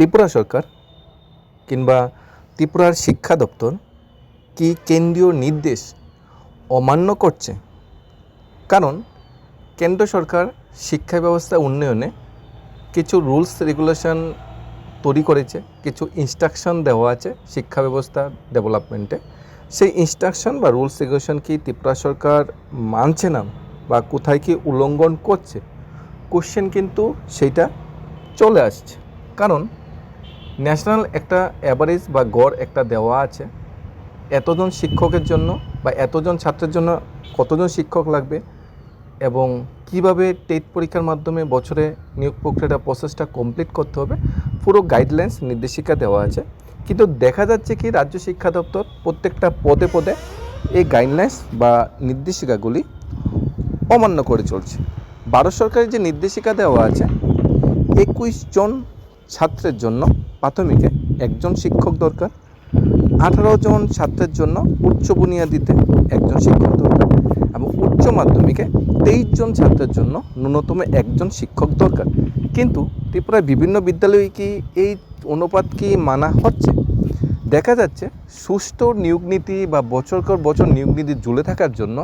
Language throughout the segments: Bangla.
ত্রিপুরা সরকার কিংবা ত্রিপুরার শিক্ষা দপ্তর কি কেন্দ্রীয় নির্দেশ অমান্য করছে? কারণ কেন্দ্র সরকার শিক্ষা ব্যবস্থা উন্নয়নে কিছু রুলস রেগুলেশন তৈরি করেছে, কিছু ইনস্ট্রাকশন দেওয়া আছে শিক্ষা ব্যবস্থা ডেভেলপমেন্টে। সেই ইনস্ট্রাকশন বা রুলস রেগুলেশন কি ত্রিপুরা সরকার মানছে না বা কোথায় কি উল্লঙ্ঘন করছে, কোশ্চেন কিন্তু সেইটা চলে আসছে। কারণ ন্যাশনাল একটা অ্যাভারেজ বা গড় একটা দেওয়া আছে, এতজন শিক্ষকের জন্য বা এতজন ছাত্রের জন্য কতজন শিক্ষক লাগবে এবং কিভাবে টেট পরীক্ষার মাধ্যমে বছরে নিয়োগ প্রক্রিয়াটা প্রসেসটা কমপ্লিট করতে হবে, পুরো গাইডলাইন্স নির্দেশিকা দেওয়া আছে। কিন্তু দেখা যাচ্ছে কি রাজ্য শিক্ষা দপ্তর প্রত্যেকটা পদে পদে এই গাইডলাইন্স বা নির্দেশিকাগুলি অমান্য করে চলছে। ভারত সরকারের যে নির্দেশিকা দেওয়া আছে, 21 জন ছাত্রের জন্য প্রাথমিকে একজন শিক্ষক দরকার, 18 জন ছাত্রের জন্য উচ্চ বুনিয়াদিতে একজন শিক্ষক দরকার এবং উচ্চ মাধ্যমিকে 23 জন ছাত্রের জন্য ন্যূনতম একজন শিক্ষক দরকার। কিন্তু ত্রিপুরার বিভিন্ন বিদ্যালয়ে কি এই অনুপাত কি মানা হচ্ছে? দেখা যাচ্ছে সুষ্ঠু নিয়োগ নীতি বা বছরকর বছর নিয়োগ নীতি ঝুলে থাকার জন্য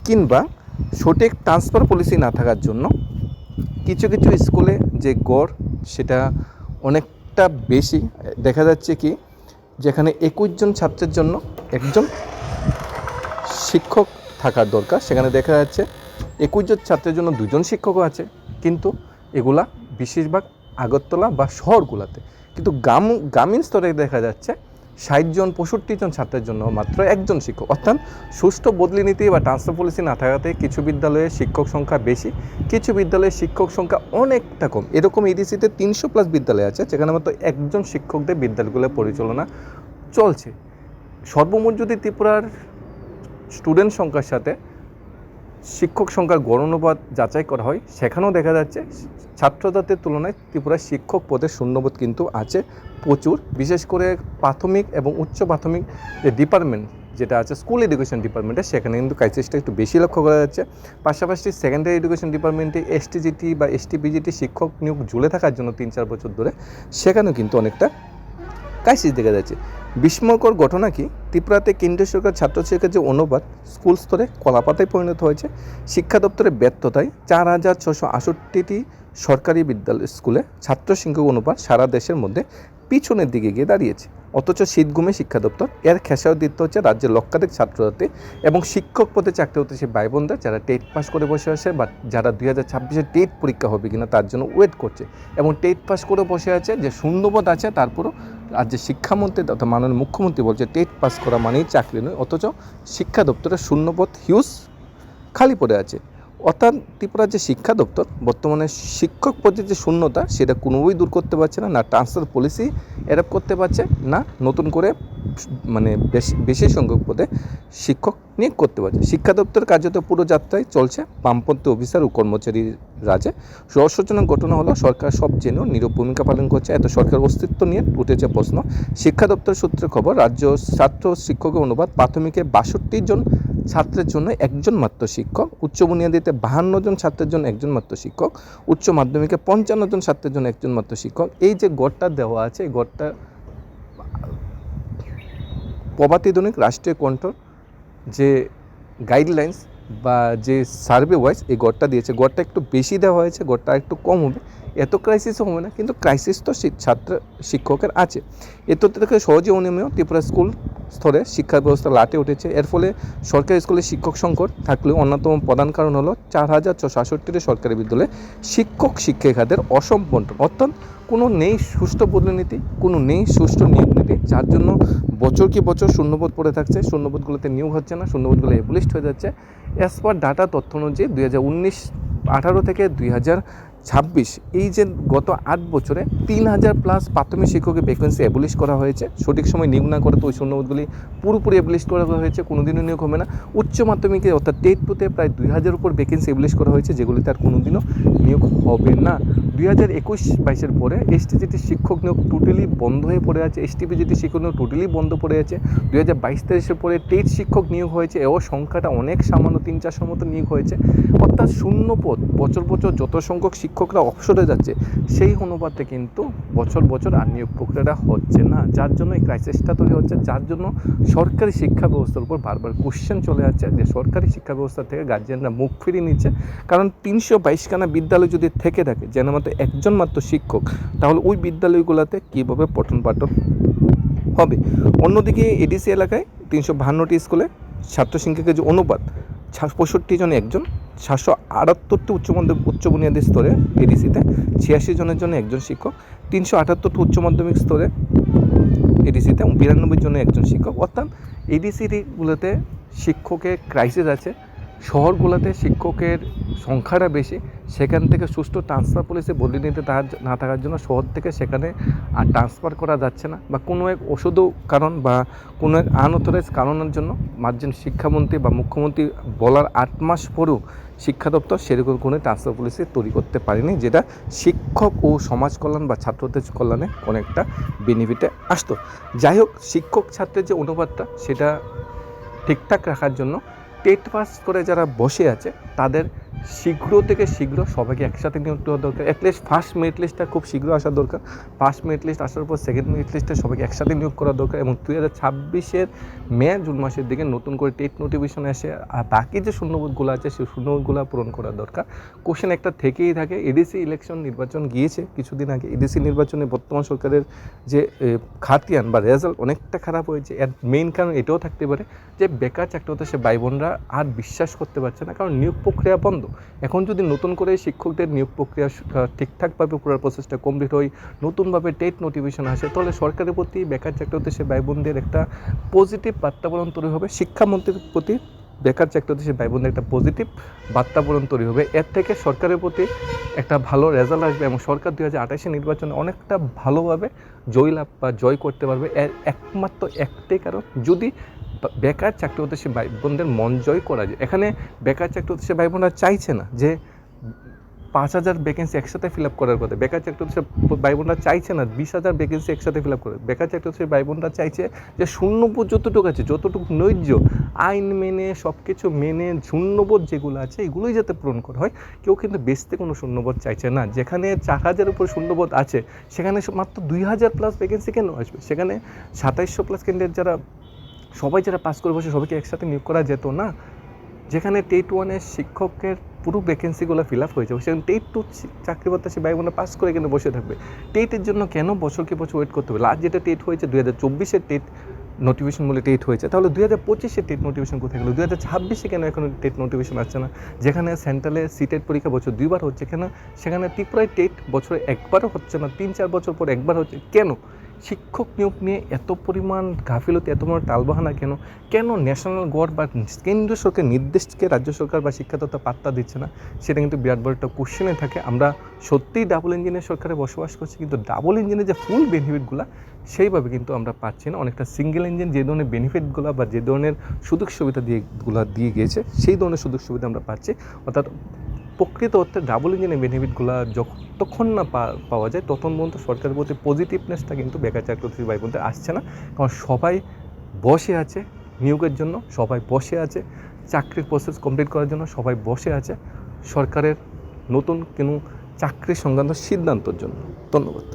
কিংবা সঠিক ট্রান্সফার পলিসি না থাকার জন্য কিছু কিছু স্কুলে যে গড় সেটা অনেকটা বেশি দেখা যাচ্ছে কি, যেখানে 21 জন ছাত্রের জন্য একজন শিক্ষক থাকার দরকার, সেখানে দেখা যাচ্ছে 21 জন ছাত্রের জন্য 2 জন শিক্ষকও আছে। কিন্তু এগুলা বেশিরভাগ আগরতলা বা শহরগুলোতে, কিন্তু গ্রামীণ স্তরে দেখা যাচ্ছে 60 জন 65 জন ছাত্রের জন্য মাত্র একজন শিক্ষক। অর্থাৎ সুষ্ঠু বদলি নীতি বা ট্রান্সফার পলিসি না থাকাতে কিছু বিদ্যালয়ে শিক্ষক সংখ্যা বেশি, কিছু বিদ্যালয়ে শিক্ষক সংখ্যা অনেকটা কম। এরকম ইডিসিতে 300+ বিদ্যালয় আছে যেখানে মাত্র একজন শিক্ষকদের বিদ্যালয়গুলো পরিচালনা চলছে। সর্বমোট যদি ত্রিপুরার স্টুডেন্ট সংখ্যার সাথে শিক্ষক সংখ্যার গড় অনুপাত যাচাই করা হয়, সেখানেও দেখা যাচ্ছে ছাত্রছাত্রীর তুলনায় ত্রিপুরার শিক্ষক পদের শূন্যপদ কিন্তু আছে প্রচুর। বিশেষ করে প্রাথমিক এবং উচ্চ প্রাথমিক যে ডিপার্টমেন্ট যেটা আছে স্কুল এডুকেশন ডিপার্টমেন্টে, সেখানে কিন্তু ক্রাইসিসটা একটু বেশি লক্ষ্য করা যাচ্ছে। পাশাপাশি সেকেন্ডারি এডুকেশন ডিপার্টমেন্টে এসটিজিটি বা এসটিপিজিটি শিক্ষক নিয়োগ ঝুলে থাকার জন্য 3-4 বছর ধরে সেখানেও কিন্তু অনেকটা ক্রাইসিস দেখা যাচ্ছে। বিস্ময়কর ঘটনা কি, ত্রিপুরাতে কেন্দ্রীয় সরকার ছাত্রছাত্রীর যে অনুপাত স্কুল স্তরে কলাপাতায় পরিণত হয়েছে। শিক্ষা দপ্তরের ব্যর্থতায় 4668টি সরকারি বিদ্যালয় স্কুলে ছাত্র শিক্ষক অনুপাত সারা দেশের মধ্যে পিছনের দিকে গিয়ে দাঁড়িয়েছে। অথচ শীতঘুমে শিক্ষা দপ্তর এর খেসারত দিতে হচ্ছে রাজ্যের লক্ষাধিক ছাত্রছাত্রী এবং শিক্ষক পদে চাকরি হতে সে ভাই বোনদের যারা টেট পাস করে বসে আছে বা যারা 2026-এ টেট পরীক্ষা হবে কিনা তার জন্য ওয়েট করছে এবং টেট পাস করে বসে আছে, যে শূন্যপদ আছে তারপরও রাজ্যের শিক্ষামন্ত্রী তথা মাননীয় মুখ্যমন্ত্রী বলছে টেট পাস করা মানেই চাকরি নয়, অথচ শিক্ষা দপ্তরের শূন্যপদ হিউজ খালি পড়ে আছে। অর্থাৎ ত্রিপুরার যে শিক্ষা দপ্তর বর্তমানে শিক্ষক পদের যে শূন্যতা সেটা কোনোভাবেই দূর করতে পারছে না, না ট্রান্সফার পলিসি অ্যাডাপ্ট করতে পারছে, না নতুন করে মানে বেশি সংখ্যক পদে শিক্ষক নিয়োগ করতে পারছে। শিক্ষা দপ্তর কার্যত পুরো যাত্রায় চলছে বামপন্থী অফিসার ও কর্মচারীর রাজে। রহস্যজনক ঘটনা হলো সরকার সব জেনেও নীরব ভূমিকা পালন করছে। এত সরকার অস্তিত্ব নিয়ে উঠেছে প্রশ্ন। শিক্ষা দপ্তর সূত্রে খবর, রাজ্য ছাত্র শিক্ষকের অনুপাত প্রাথমিকে 62 জন ছাত্রের জন্য একজন মাত্র শিক্ষক, উচ্চ বুনিয়াদিতে 52 জন ছাত্রের জন্য একজন মাত্র শিক্ষক, উচ্চ মাধ্যমিকে 55 জন ছাত্রের জন্য একজন মাত্র শিক্ষক। এই যে গড়টা দেওয়া আছে, এই গড়টা প্রভাতিদৈনিক রাষ্ট্রীয় কণ্ঠর যে গাইডলাইন্স বা যে সার্ভে ওয়াইজ এই গড়টা দিয়েছে, গড়টা একটু বেশি দেওয়া হয়েছে, গড়টা একটু কম হবে। এত ক্রাইসিসও হবে না, কিন্তু ক্রাইসিস তো ছাত্র শিক্ষকের আছে। এর তথ্য থেকে সহজে অনুমেয় ত্রিপুরা স্কুল স্তরে শিক্ষা ব্যবস্থা লাটে উঠেছে। এর ফলে সরকারি স্কুলে শিক্ষক সংকট থাকলেও অন্যতম প্রধান কারণ হলো 4668টি সরকারি বিদ্যালয়ে শিক্ষক শিক্ষিকাদের অসম বন্টন। অর্থাৎ কোনো নেই সুষ্ঠু বদলনীতি, কোনো নেই সুষ্ঠু নিয়োগ নীতি, যার জন্য বছর কি বছর শূন্যপদ পড়ে থাকছে, শূন্যপদগুলোতে নিয়োগ হচ্ছে না, শূন্যপদগুলো এবলিস্ট হয়ে যাচ্ছে। অ্যাজ পার ডাটা তথ্য অনুযায়ী 2018 থেকে 2026 এই যে গত 8 বছরে 3000+ প্রাথমিক শিক্ষকের ভ্যাকেন্সি অ্যাবলিশ করা হয়েছে। সঠিক সময় নিয়োগ না করে তো ওই শূন্যপদগুলি পুরোপুরি অ্যাবলিশ করা হয়েছে, কোনোদিনও নিয়োগ হবে না। উচ্চ মাধ্যমিকে অর্থাৎ টেট 2-তে প্রায় 2000 উপর ভ্যাকেন্সি অ্যাবলিশ করা হয়েছে, যেগুলিতে আর কোনোদিনও নিয়োগ হবে না। 2021-22-এর পরে এসটিজিটি শিক্ষক নিয়োগ টোটালি বন্ধ হয়ে পড়ে আছে, এসটিপিজিটি শিক্ষক নিয়োগ টোটালি বন্ধ পড়ে আছে। 2022-23-এর পরে টেট শিক্ষক নিয়োগ হয়েছে, এও সংখ্যাটা অনেক সামান্য 3-400 মতো নিয়োগ হয়েছে। অর্থাৎ শূন্যপদ বছর বছর যত সংখ্যক শিক্ষক শিক্ষকরা অবসরে যাচ্ছে, সেই অনুপাতে কিন্তু বছর বছর আর নিয়োগ প্রক্রিয়াটা হচ্ছে না, যার জন্য এই ক্রাইসিসটা তৈরি হচ্ছে, যার জন্য সরকারি শিক্ষা ব্যবস্থার উপর বারবার কোশ্চেন চলে যাচ্ছে যে সরকারি শিক্ষা ব্যবস্থা থেকে গার্জিয়ানরা মুখ ফিরিয়ে নিচ্ছে। কারণ 322খানা বিদ্যালয় যদি থেকে থাকে যেন মাত্র একজন মাত্র শিক্ষক, তাহলে ওই বিদ্যালয়গুলোতে কীভাবে পঠন পাঠন হবে। অন্যদিকে এডিসি এলাকায় 352টি স্কুলে ছাত্র সংখ্যাকে যে অনুপাত 65 জনে একজন, 778টি উচ্চ বুনিয়াদী স্তরে এডিসিতে 86 জনের জন্য একজন শিক্ষক, 378টি উচ্চ মাধ্যমিক স্তরে এডিসিতে 92 জনে একজন শিক্ষক। অর্থাৎ এডিসিগুলোতে শিক্ষকের ক্রাইসিস আছে, শহরগুলোতে শিক্ষকের সংখ্যাটা বেশি, সেখান থেকে সুষ্ঠু ট্রান্সফার পলিসি বদলে নিতে না থাকার জন্য শহর থেকে সেখানে আর ট্রান্সফার করা যাচ্ছে না, বা কোনো এক ওষুধ কারণ বা কোনো এক আনঅথরাইজ কারণের জন্য মার্জিন শিক্ষামন্ত্রী বা মুখ্যমন্ত্রী বলার 8 মাস পরেও শিক্ষা দপ্তর সেরকম কোনো ট্রান্সফার পলিসি তৈরি করতে পারেনি, যেটা শিক্ষক ও সমাজ কল্যাণ বা ছাত্রদের কল্যাণে অনেকটা বেনিফিটে আসতো। যাই হোক, শিক্ষক ছাত্রের যে অনুপাতটা সেটা ঠিকঠাক রাখার জন্য টেট পাস করে যারা বসে আছে তাদের শীঘ্র থেকে শীঘ্র সবাইকে একসাথে নিয়োগ দেওয়া দরকার। অ্যাটলিস্ট ফার্স্ট মেরিট লিস্টটা খুব শীঘ্র আসা দরকার, ফার্স্ট মেরিট লিস্ট আসার পর সেকেন্ড মেরিট লিস্টে সবাইকে একসাথে নিয়োগ করা দরকার, এবং 2026-এর জুন মাসের দিকে নতুন করে টেট নোটিফিকেশন এসে আর বাকি যে শূন্যপদগুলো আছে সেই শূন্যপদগুলো পূরণ করা দরকার। কোশ্চেন একটা থেকেই থাকে। এডিসি ইলেকশন নির্বাচন গিয়েছে কিছুদিন আগে, এডিসি নির্বাচনে বর্তমান সরকারের যে খাতিয়ান বা রেজাল্ট অনেকটা খারাপ হয়েছে। এর মেইন কারণ এটাও থাকতে পারে যে বেকার চাকরি হতে সে ভাই বোনরা আর বিশ্বাস করতে পারছে না, কারণ নিয়োগ প্রক্রিয়া বন্ধ। এখন যদি নতুন করে শিক্ষকদের নিয়োগ প্রক্রিয়া ঠিকঠাকভাবে পুরো প্রসেসটা কমপ্লিট হয়, নতুনভাবে টেট নোটিফিকেশন আসে, তাহলে সরকারের প্রতি বেকার চাকরি হতে সে ভাই বোনদের একটা পজিটিভ বাতাবরণ তৈরি হবে, শিক্ষামন্ত্রীর প্রতি বেকার চাকরি হতে সে ভাই বোনদের একটা পজিটিভ বাতাবরণ তৈরি হবে। এর থেকে সরকারের প্রতি একটা ভালো রেজাল্ট আসবে, এবং সরকার 2028 নির্বাচনে অনেকটা ভালোভাবে জয়লাভ বা জয় করতে পারবে। এর একমাত্র একটাই কারণ, যদি বেকার চাকরি হতে সে ভাই বোনদের মন জয় করা যায়। এখানে বেকার চাকরি হতে সে ভাই বোনরা চাইছে না যে 5,000 ভ্যাকেন্সি একসাথে ফিল আপ করার কথা, বেকার চাকরি হতে সে ভাই বোনরা চাইছে না 20,000 ভ্যাকেন্সি একসাথে ফিল আপ করে, বেকার চাকরি হতে সে ভাই বোনরা চাইছে যে শূন্যপদ যতটুকু আছে, যতটুকু ন্যায্য আইন মেনে সব কিছু মেনে শূন্যপদ যেগুলো আছে এগুলোই যাতে পূরণ করা হয়। কেউ কিন্তু বেচতে কোনো শূন্যপদ চাইছে না। যেখানে 4,000 উপর শূন্যপদ আছে সেখানে মাত্র 2,000 প্লাস ভ্যাকেন্সি কেন আসবে? সেখানে 2700 প্লাস ক্যান্ডিডেট যারা সবাই যারা পাস করে বসে সবাইকে একসাথে নিয়োগ করা যেত না? যেখানে টেট 1-এর শিক্ষকের পুরো ভ্যাকেন্সিগুলো ফিল আপ হয়ে যাবে, সেখানে টেট 2 চাকরি প্রত্যাশী ভাই বোনরা পাস করে কেন বসে থাকবে? টেটের জন্য কেন বছরকে বছর ওয়েট করতে হবে? লাস্ট যেটা টেট হয়েছে 2024-এর টেট নোটিফিকেশন বলে টেট হয়েছে, তাহলে 2025-এর টেট নোটিফিকেশন কোথায় গেলো? 2026-এ কেন এখন টেট নোটিফিকেশন আসছে না? যেখানে সেন্ট্রালে সিটেট পরীক্ষা বছর 2বার হচ্ছে, কেন সেখানে ত্রিপুরায় টেট বছরে একবারও হচ্ছে না, 3-4 বছর পর একবার হচ্ছে? কেন শিক্ষক নিয়োগ নিয়ে এত পরিমাণ গাফিলতি, এত বড় টালবাহানা কেন? কেন ন্যাশনাল গড় বা কেন্দ্রীয় সরকার নির্দেশকে রাজ্য সরকার বা শিক্ষা দপ্তর পাত্তা দিচ্ছে না? সেটা কিন্তু বিরাট বড় একটা কোশ্চেনে থাকে। আমরা সত্যিই ডাবল ইঞ্জিনের সরকারে বসবাস করছি, কিন্তু ডাবল ইঞ্জিনের যে ফুল বেনিফিটগুলো সেইভাবে কিন্তু আমরা পাচ্ছি না। অনেকটা সিঙ্গেল ইঞ্জিন যে ধরনের বেনিফিটগুলো বা যে ধরনের সুযোগ সুবিধা দিয়ে গিয়েছে সেই ধরনের সুযোগ সুবিধা আমরা পাচ্ছি। অর্থাৎ প্রকৃত অর্থে ডাবল ইঞ্জিনের বেনিফিটগুলো যতক্ষণ না পাওয়া যায় তখন পর্যন্ত সরকারের প্রতি পজিটিভনেসটা কিন্তু বেকার চাকরি ভাই বোনদের আসছে না। কারণ সবাই বসে আছে নিয়োগের জন্য, সবাই বসে আছে চাকরির প্রসেস কমপ্লিট করার জন্য, সবাই বসে আছে সরকারের নতুন কোনো চাকরি সংক্রান্ত সিদ্ধান্তের জন্য। ধন্যবাদ।